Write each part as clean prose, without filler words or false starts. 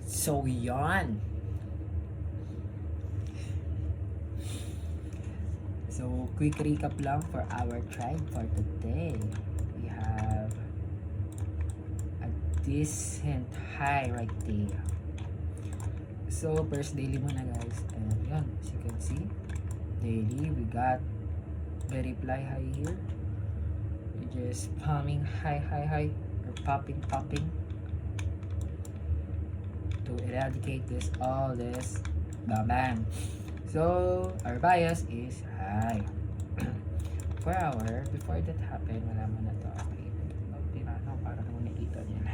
So, yan. So, quick recap lang for our trade for today. We have a decent high right there. So, first daily muna guys. And yan, as you can see, daily we got very fly high here. We're just pumping high. Or popping to eradicate all this bam. So our bias is high. For our, before that happened, wala mo na to. Okay, tinanong para mo nakita niya na.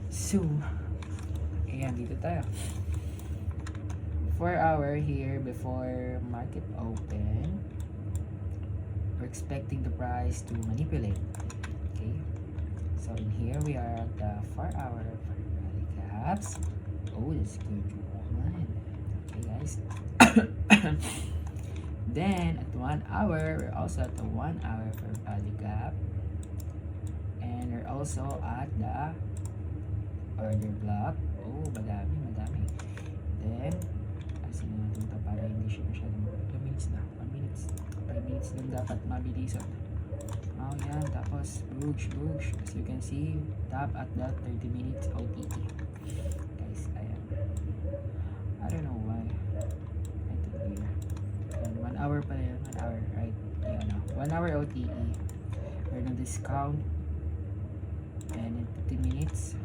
So, ayan, dito tayo. For our here, before market open, we're expecting the price to manipulate. Okay, so in here we are at the 4-hour rally gaps. Oh, that's good one. Okay guys. Then at 1 hour, we're also at the 1 hour for value gap, and we're also at the order block. Oh, madami. Then asin na natin ito para hindi siya masyadong 2 minutes na. 1 minutes, 5 minutes lang dapat mabilisan. Oh yan, tapos boosh. As you can see, tap at the 30 minutes OTE. Guys, ayan. I don't know why. I took here. And 1 hour pa yan, 1 hour, right? Ayan na. 1 hour OTE. We're on discount. And in 50 minutes,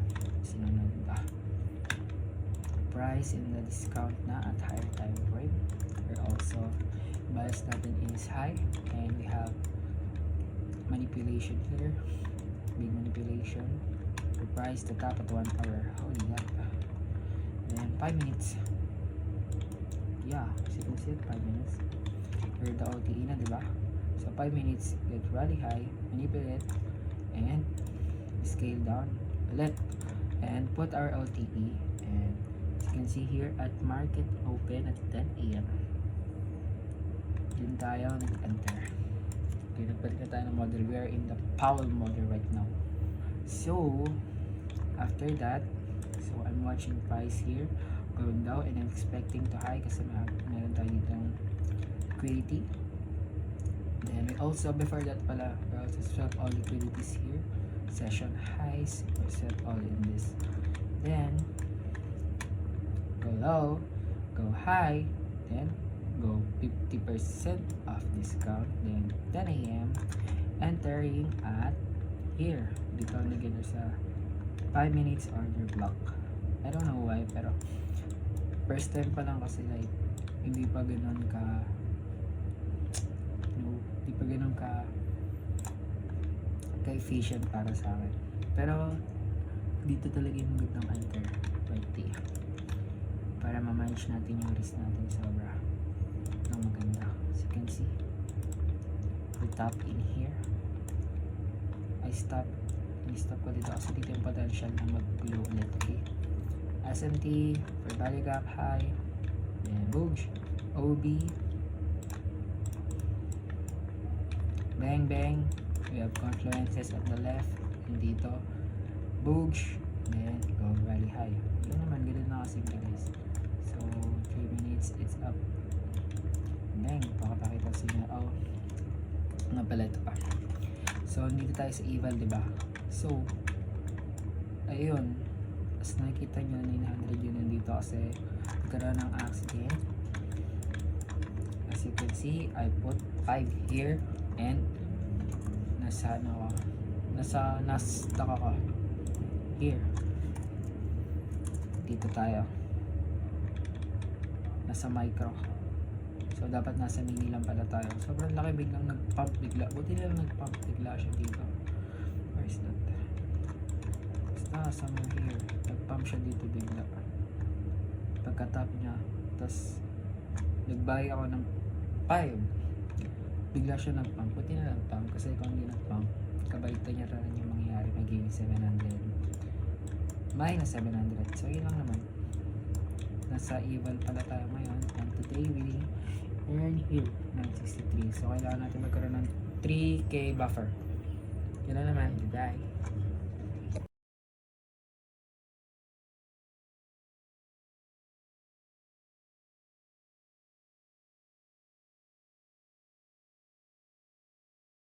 sinunod ba? Price in the discount na at higher time frame. We're also, bias natin is high. And we have manipulation here, big manipulation. The price to top at 1 hour. Holy god. Then 5 minutes. Yeah, as you can see, 5 minutes. We're the OTE na, diba? So 5 minutes, get rally high, manipulate, and scale down ulit, and put our OTE. And as you can see here, at market open at 10 AM, dun tayo nag-enter. Okay, nagpalit na tayo ng model. We are in the Powell model right now. So, after that, so I'm watching price here going down, and I'm expecting to high kasi meron tayo ditong liquidity. Then we also, before that pala, we also swap all liquidities here. Session highs, we swap all in this. Then, go low, go high, then go 50% off discount, then 10 AM entering at here dito nagano sa 5 minutes order block. I don't know why, pero first time pa lang kasi, like hindi pa ganoon ka efficient para sa akin, pero dito talaga yung magandang enter right there para ma-manage natin yung risk natin sobra ng maganda. As you can see, we tap in here. I stop ko dito kasi dito yung potential na mag-glow ulit. Okay, SMT for value gap high, then boosh, OB, bang, we have confluences at the left, and dito boosh, then go rally high. Yun naman, ganun na kasi guys. So 3 minutes, it's up. Bang, pakapakita sa inyo. Oh, nga pala ito pa. So dito tayo sa eval, diba? So ayun, as nakikita nyo, 900 yun nandito kasi nagkaroon ng accident. As you can see, I put 5 here, and na-stuck ako here. Dito tayo nasa micro, so dapat nasa mini lang pala tayo. Sobrang laki, biglang nag-pump bigla. Buti na lang nag-pump bigla siya dito. Where is that? Basta somewhere here, nag-pump siya dito bigla pagka-top niya, tapos nag-buy ako ng 5, bigla siya nag-pump. Buti na nag-pump, kasi kung hindi nag-pump, kabalita niya rin yung mangyayari, magiging 700 minus 700. So yun lang naman, nasa eval pala tayo ngayon, and today we earn here 963. So kailangan natin magkaroon ng 3k buffer. Yun na naman, goodbye.